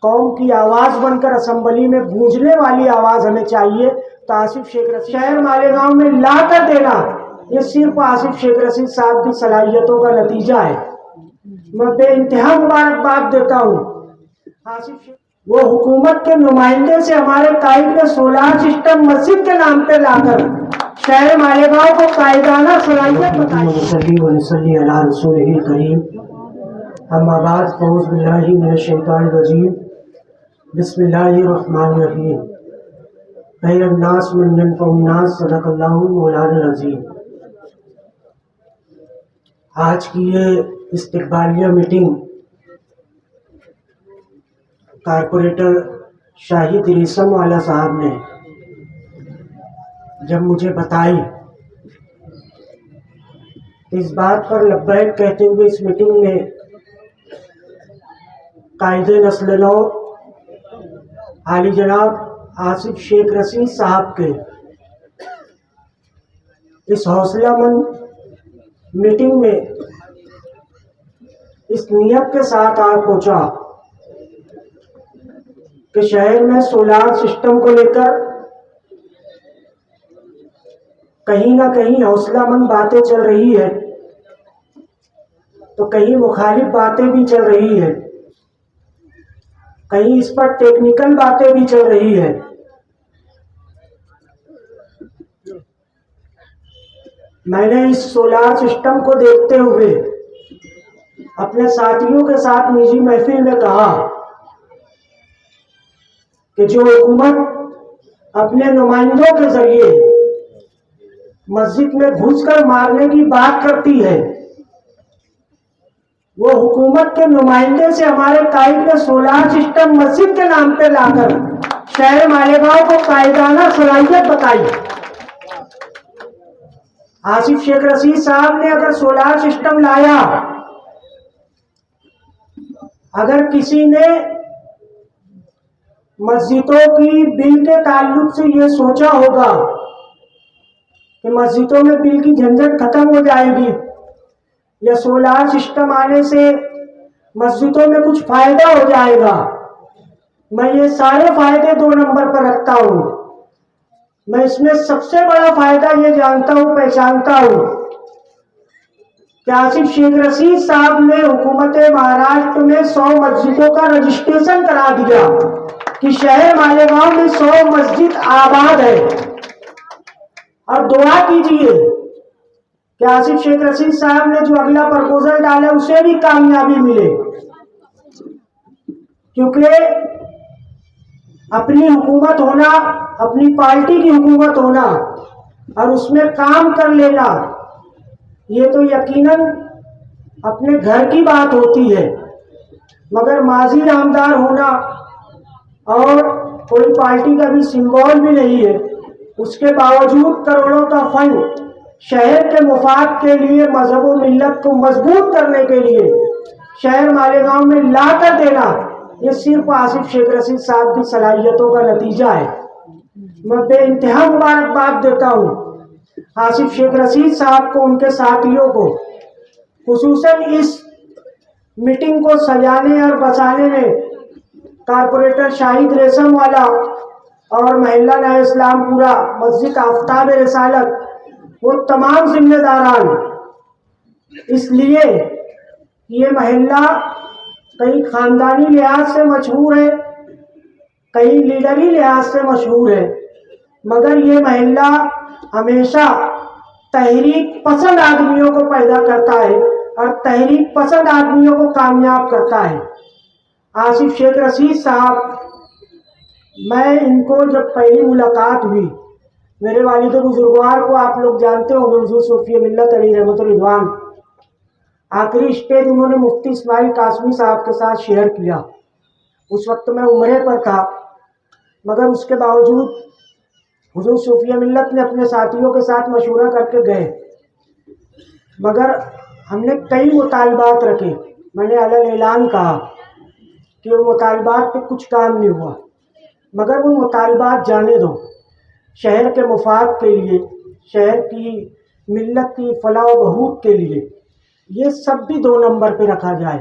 قوم کی آواز بن کر اسمبلی میں گونجنے والی آواز ہمیں چاہیے. تو آصف شیخ رشید شہر مالیگاؤں میں لا کر دینا یہ صرف آصف شیخ رشید صاحب کی صلاحیتوں کا نتیجہ ہے. میں بے انتہا مبارکباد دیتا ہوں آصف شیخ. وہ حکومت کے نمائندے سے ہمارے قائد نے سولار سسٹم مسجد کے نام پہ لا کر شہر مالیگاؤں کو قائدانہ صلاحیت بتائی. ونصلی علی رسولہ الکریم. اما بعد فاعوذ باللہ من الشیطان الرجیم. بسم اللہ الرحمن الرحیم. خیر الناس من ینفع الناس. صدق اللہ مولانا العظیم. آج کی یہ استقبالیہ میٹنگ کارپوریٹر شاہد ریشم والا صاحب نے جب مجھے بتائی، اس بات پر لبیک کہتے ہوئے اس میٹنگ میں قائد نسل نو عالی جناب آصف شیخ رشید صاحب کے اس حوصلہ مند میٹنگ میں اس نیت کے ساتھ آ پہنچا کہ شہر میں سولار سسٹم کو لے کر کہیں نہ کہیں حوصلہ مند باتیں چل رہی ہے تو کہیں مخالف باتیں بھی چل رہی ہے، کہیں اس پر ٹیکنیکل باتیں بھی چل رہی ہے. میں نے اس سولار سسٹم کو دیکھتے ہوئے اپنے ساتھیوں کے ساتھ نجی محفل میں کہا کہ جو حکومت اپنے نمائندوں کے ذریعے مسجد میں گھس کر مارنے کی بات کرتی ہے، وہ حکومت کے نمائندے سے ہمارے قائد نے سولار سسٹم مسجد کے نام پہ لا کر شہر مالیگاؤں کو قائدانہ صلاحیت بتائی. آصف شیخ رشید صاحب نے اگر سولار سسٹم لایا، اگر کسی نے مسجدوں کی بل کے تعلق سے یہ سوچا ہوگا کہ مسجدوں میں بل کی جھنجھٹ ختم ہو جائے گی یا سولار سسٹم آنے سے مسجدوں میں کچھ فائدہ ہو جائے گا، میں یہ سارے فائدے 2 نمبر پر رکھتا ہوں. میں اس میں سب سے بڑا فائدہ یہ جانتا ہوں، پہچانتا ہوں کہ آصف شیخ رشید صاحب نے حکومت مہاراشٹر میں 100 مسجدوں کا رجسٹریشن کرا دیا کہ شہر مالیگاؤں میں 100 مسجد آباد ہے. اور دعا کیجئے کہ آصف شیخ رشید صاحب نے جو اگلا پرپوزل ڈالا اسے بھی کامیابی ملے، کیونکہ اپنی حکومت ہونا، اپنی پارٹی کی حکومت ہونا اور اس میں کام کر لینا، یہ تو یقیناً اپنے گھر کی بات ہوتی ہے، مگر ماضی نامدار ہونا اور کوئی پارٹی کا بھی سمبول بھی نہیں ہے، اس کے باوجود کروڑوں کا فنڈ شہر کے مفاد کے لیے، مذہب و ملت کو مضبوط کرنے کے لیے شہر مالیگاؤں میں لا کر دینا، یہ صرف آصف شیخ رشید صاحب کی صلاحیتوں کا نتیجہ ہے. میں بے انتہا مبارکباد دیتا ہوں آصف شیخ رشید صاحب کو، ان کے ساتھیوں کو، خصوصاً اس میٹنگ کو سجانے اور بچانے میں کارپوریٹر شاہد ریشم والا اور محلہ نئے اسلام پورا، مسجد آفتاب رسالت، وہ تمام ذمہ داران. اس لیے یہ محلہ کہیں خاندانی لحاظ سے مشہور ہے، کہیں لیڈری لحاظ سے مشہور ہے، مگر یہ محلہ ہمیشہ تحریک پسند آدمیوں کو پیدا کرتا ہے اور تحریک پسند آدمیوں کو کامیاب کرتا ہے. آصف شیخ رشید صاحب، میں ان کو جب پہلی ملاقات ہوئی، میرے والد بزرگوار کو آپ لوگ جانتے ہوں گے، حضور صوفی ملت علی رحمت الرضوان، آخری اسٹیج انہوں نے مفتی اسماعیل قاسمی صاحب کے ساتھ شیئر کیا. اس وقت میں عمرے پر تھا، مگر اس کے باوجود حضور صوفی ملت نے اپنے ساتھیوں کے ساتھ مشورہ کر کے گئے، مگر ہم نے کئی مطالبات رکھے. میں نے علن اعلان کہا کہ وہ مطالبات پہ کچھ کام نہیں ہوا، مگر وہ مطالبات جانے دو، شہر کے مفاد کے لیے، شہر کی ملت کی فلاح و بہبود کے لیے، یہ سب بھی 2 نمبر پہ رکھا جائے.